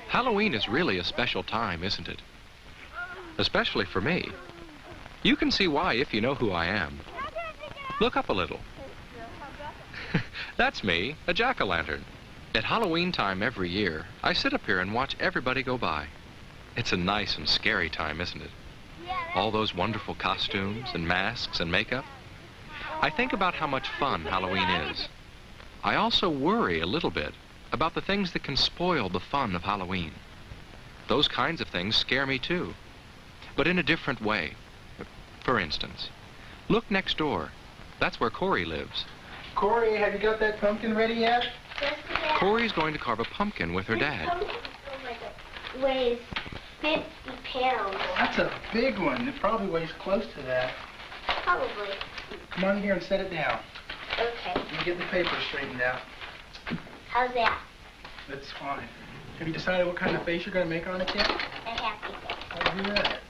Halloween is really a special time, isn't it? Especially for me. You can see why if you know who I am. Look up a little. That's me, a jack-o'-lantern. At Halloween time every year, I sit up here and watch everybody go by. It's a nice and scary time, isn't it? All those wonderful costumes and masks and makeup. I think about how much fun Halloween is. I also worry a little bit about the things that can spoil the fun of Halloween. Those kinds of things scare me too, but in a different way. For instance, look next door. That's where Corey lives. Corey, have you got that pumpkin ready yet? Yes, Dad. Corey's going to carve a pumpkin with her dad. This pumpkin weighs 50 pounds. That's a big one. It probably weighs close to that. Probably. Come on here and set it down. Okay. Let me get the paper straightened out. How's that? That's fine. Have you decided what kind of face you're going to make on it yet? A happy face. I'll do that.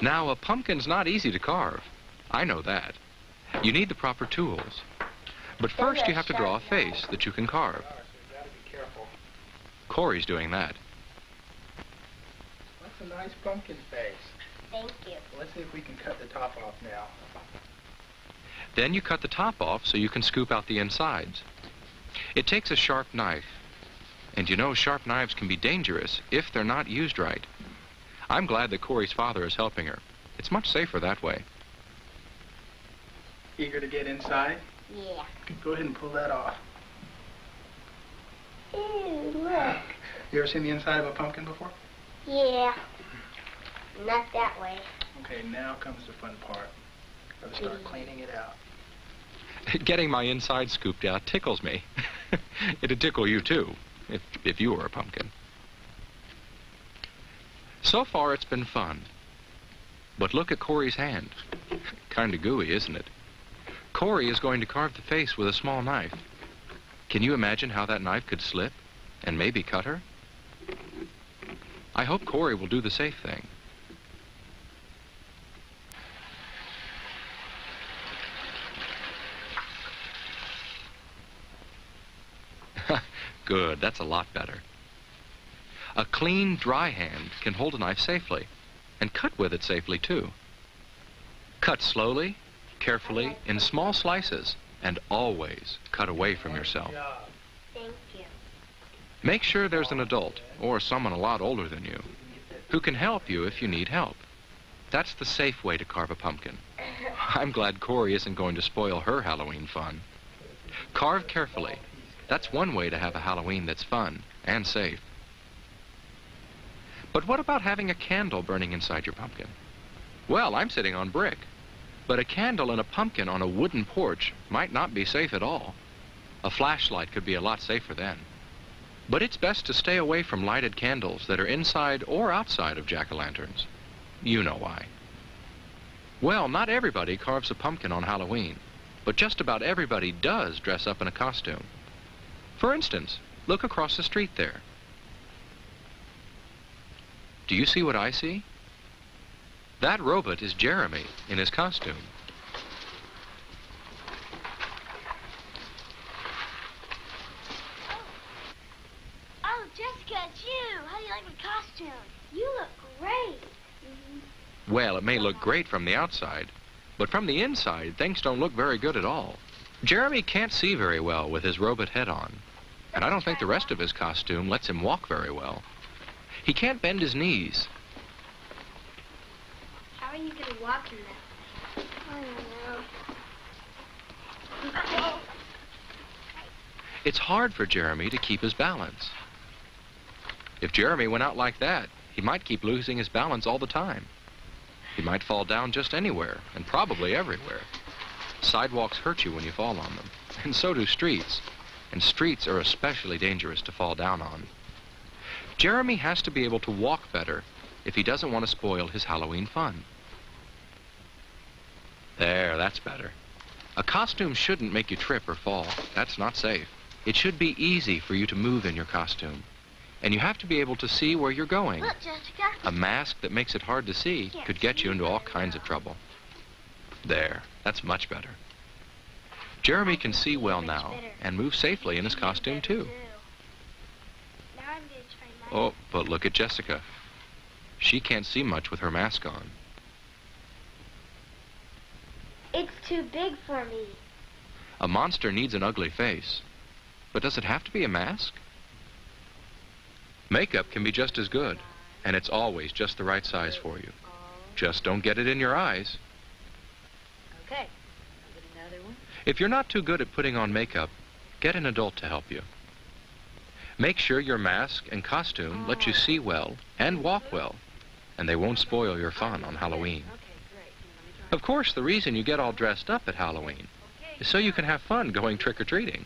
Now, a pumpkin's not easy to carve. I know that. You need the proper tools. But first you have to draw a face that you can carve. So you got to be careful. Corey's doing that. That's a nice pumpkin face. Thank you. Well, let's see if we can cut the top off now. Then you cut the top off so you can scoop out the insides. It takes a sharp knife. And you know, sharp knives can be dangerous if they're not used right. I'm glad that Corey's father is helping her. It's much safer that way. Eager to get inside? Yeah. Go ahead and pull that off. Ew, look. You ever seen the inside of a pumpkin before? Yeah. Not that way. Okay, now comes the fun part. Gotta start cleaning it out. Getting my inside scooped out tickles me. It'd tickle you too, if you were a pumpkin. So far it's been fun. But look at Corey's hand. Kinda gooey, isn't it? Corey is going to carve the face with a small knife. Can you imagine how that knife could slip and maybe cut her? I hope Corey will do the safe thing. Good, that's a lot better. A clean, dry hand can hold a knife safely and cut with it safely too. Cut slowly, carefully, in small slices, and always cut away from yourself. Thank you. Make sure there's an adult, or someone a lot older than you, who can help you if you need help. That's the safe way to carve a pumpkin. I'm glad Corey isn't going to spoil her Halloween fun. Carve carefully. That's one way to have a Halloween that's fun and safe. But what about having a candle burning inside your pumpkin? Well, I'm sitting on brick. But a candle and a pumpkin on a wooden porch might not be safe at all. A flashlight could be a lot safer then. But it's best to stay away from lighted candles that are inside or outside of jack-o'-lanterns. You know why. Well, not everybody carves a pumpkin on Halloween, but just about everybody does dress up in a costume. For instance, look across the street there. Do you see what I see? That robot is Jeremy in his costume. Oh, Jessica, it's you. How do you like my costume? You look great. Well, it may look great from the outside, but from the inside, things don't look very good at all. Jeremy can't see very well with his robot head on, and I don't think the rest of his costume lets him walk very well. He can't bend his knees. How are you going to walk in that? I don't know. It's hard for Jeremy to keep his balance. If Jeremy went out like that, he might keep losing his balance all the time. He might fall down just anywhere, and probably everywhere. Sidewalks hurt you when you fall on them, and so do streets. And streets are especially dangerous to fall down on. Jeremy has to be able to walk better if he doesn't want to spoil his Halloween fun. There, that's better. A costume shouldn't make you trip or fall. That's not safe. It should be easy for you to move in your costume. And you have to be able to see where you're going. Look, Jessica. A mask that makes it hard to see could get you into all kinds of trouble. There, that's much better. Jeremy can see well now and move safely in his costume, too. Oh, but look at Jessica. She can't see much with her mask on. It's too big for me. A monster needs an ugly face. But does it have to be a mask? Makeup can be just as good, and it's always just the right size for you. Just don't get it in your eyes. Okay. Get another one. If you're not too good at putting on makeup, get an adult to help you. Make sure your mask and costume let you see well and walk well, and they won't spoil your fun on Halloween. Of course, the reason you get all dressed up at Halloween is so you can have fun going trick-or-treating.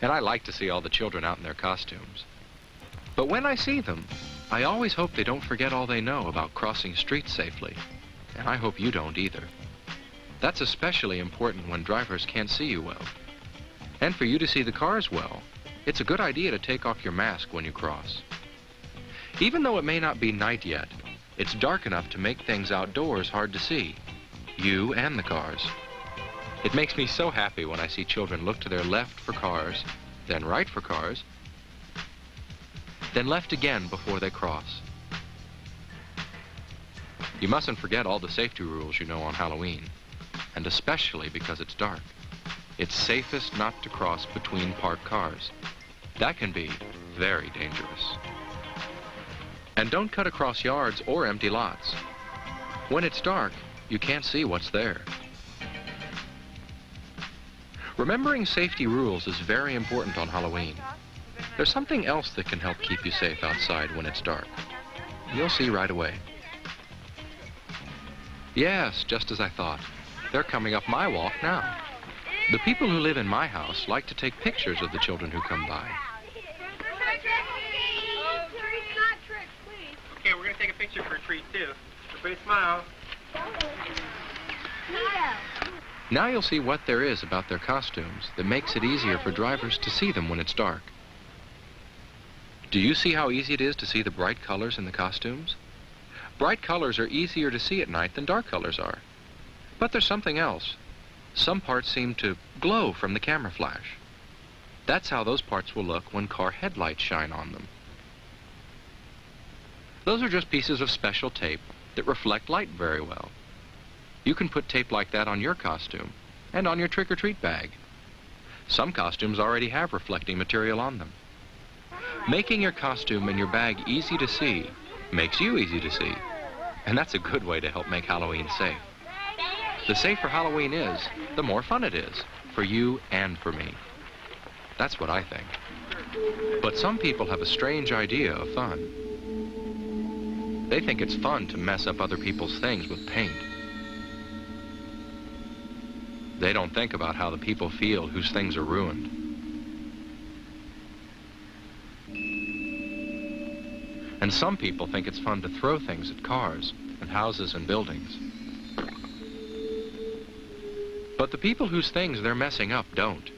And I like to see all the children out in their costumes. But when I see them, I always hope they don't forget all they know about crossing streets safely. And I hope you don't either. That's especially important when drivers can't see you well. And for you to see the cars well, it's a good idea to take off your mask when you cross. Even though it may not be night yet, it's dark enough to make things outdoors hard to see, you and the cars. It makes me so happy when I see children look to their left for cars, then right for cars, then left again before they cross. You mustn't forget all the safety rules you know on Halloween, and especially because it's dark. It's safest not to cross between parked cars. That can be very dangerous. And don't cut across yards or empty lots. When it's dark, you can't see what's there. Remembering safety rules is very important on Halloween. There's something else that can help keep you safe outside when it's dark. You'll see right away. Yes, just as I thought. They're coming up my walk now. The people who live in my house like to take pictures of the children who come by. Okay, we're going to take a picture for a treat, too. Everybody smile. Now you'll see what there is about their costumes that makes it easier for drivers to see them when it's dark. Do you see how easy it is to see the bright colors in the costumes? Bright colors are easier to see at night than dark colors are. But there's something else. Some parts seem to glow from the camera flash. That's how those parts will look when car headlights shine on them. Those are just pieces of special tape that reflect light very well. You can put tape like that on your costume and on your trick-or-treat bag. Some costumes already have reflecting material on them. Making your costume and your bag easy to see makes you easy to see. And that's a good way to help make Halloween safe. The safer Halloween is, the more fun it is, for you and for me. That's what I think. But some people have a strange idea of fun. They think it's fun to mess up other people's things with paint. They don't think about how the people feel whose things are ruined. And some people think it's fun to throw things at cars and houses and buildings. But the people whose things they're messing up don't.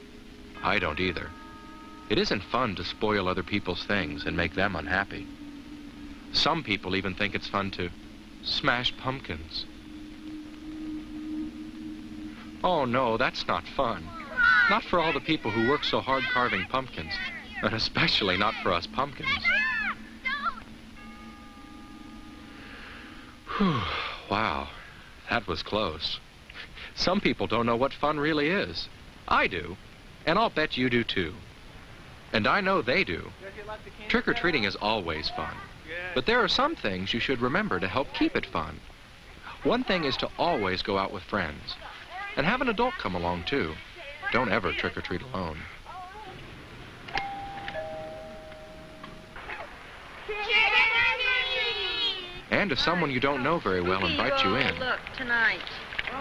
I don't either. It isn't fun to spoil other people's things and make them unhappy. Some people even think it's fun to smash pumpkins. Oh no, that's not fun. Not for all the people who work so hard carving pumpkins, and especially not for us pumpkins. Whew, wow, that was close. Some people don't know what fun really is. I do, and I'll bet you do too. And I know they do. Trick-or-treating is always fun. But there are some things you should remember to help keep it fun. One thing is to always go out with friends. And have an adult come along, too. Don't ever trick-or-treat alone. And if someone you don't know very well invites you in... Look, tonight.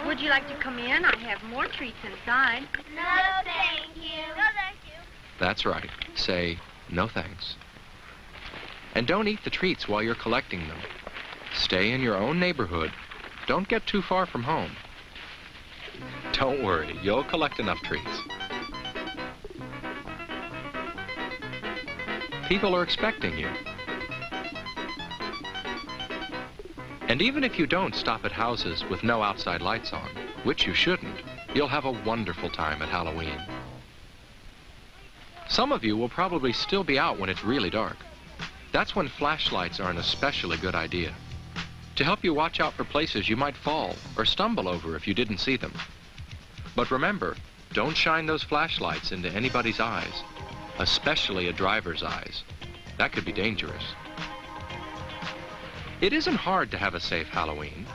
Would you like to come in? I have more treats inside. No, thank you. No, thank you. That's right. Say, no thanks. And don't eat the treats while you're collecting them. Stay in your own neighborhood. Don't get too far from home. Don't worry, you'll collect enough treats. People are expecting you. And even if you don't stop at houses with no outside lights on, which you shouldn't, you'll have a wonderful time at Halloween. Some of you will probably still be out when it's really dark. That's when flashlights are an especially good idea, to help you watch out for places you might fall or stumble over if you didn't see them. But remember, don't shine those flashlights into anybody's eyes, especially a driver's eyes. That could be dangerous. It isn't hard to have a safe Halloween.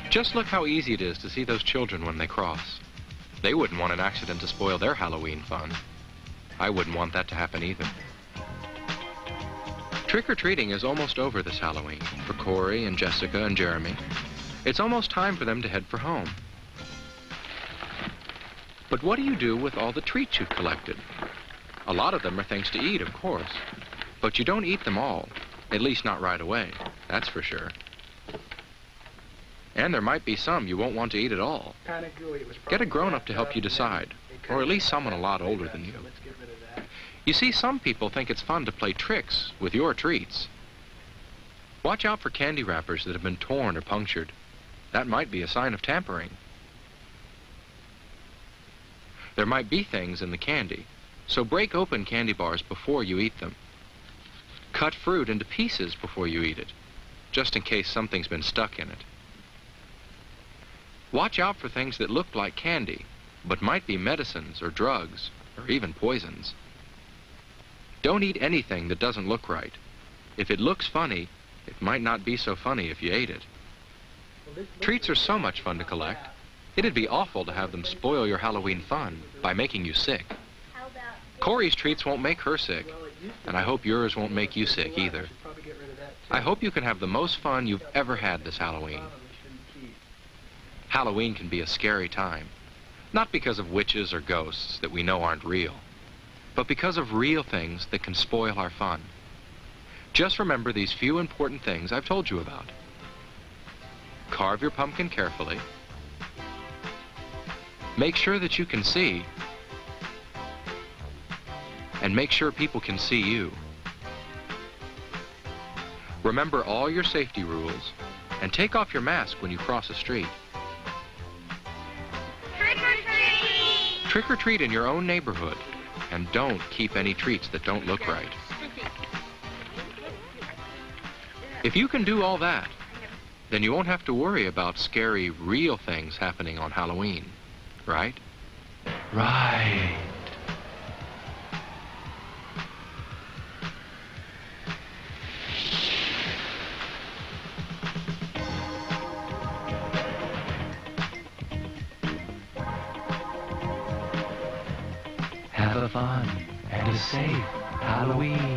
Just look how easy it is to see those children when they cross. They wouldn't want an accident to spoil their Halloween fun. I wouldn't want that to happen either. Trick-or-treating is almost over this Halloween for Corey and Jessica and Jeremy. It's almost time for them to head for home. But what do you do with all the treats you've collected? A lot of them are things to eat, of course. But you don't eat them all, at least not right away, that's for sure. And there might be some you won't want to eat at all. Get a grown-up to help you decide, or at least someone a lot older than you. You see, some people think it's fun to play tricks with your treats. Watch out for candy wrappers that have been torn or punctured. That might be a sign of tampering. There might be things in the candy, so break open candy bars before you eat them. Cut fruit into pieces before you eat it, just in case something's been stuck in it. Watch out for things that look like candy, but might be medicines or drugs, or even poisons. Don't eat anything that doesn't look right. If it looks funny, it might not be so funny if you ate it. Treats are so much fun to collect. It'd be awful to have them spoil your Halloween fun by making you sick. Corey's treats won't make her sick, and I hope yours won't make you sick either. I hope you can have the most fun you've ever had this Halloween. Halloween can be a scary time, not because of witches or ghosts that we know aren't real, but because of real things that can spoil our fun. Just remember these few important things I've told you about. Carve your pumpkin carefully. Make sure that you can see, and make sure people can see you. Remember all your safety rules, and take off your mask when you cross a street. Trick-or-treat! Trick-or-treat in your own neighborhood, and don't keep any treats that don't look right. If you can do all that, then you won't have to worry about scary, real things happening on Halloween, right? Right. Have a fun and a safe Halloween.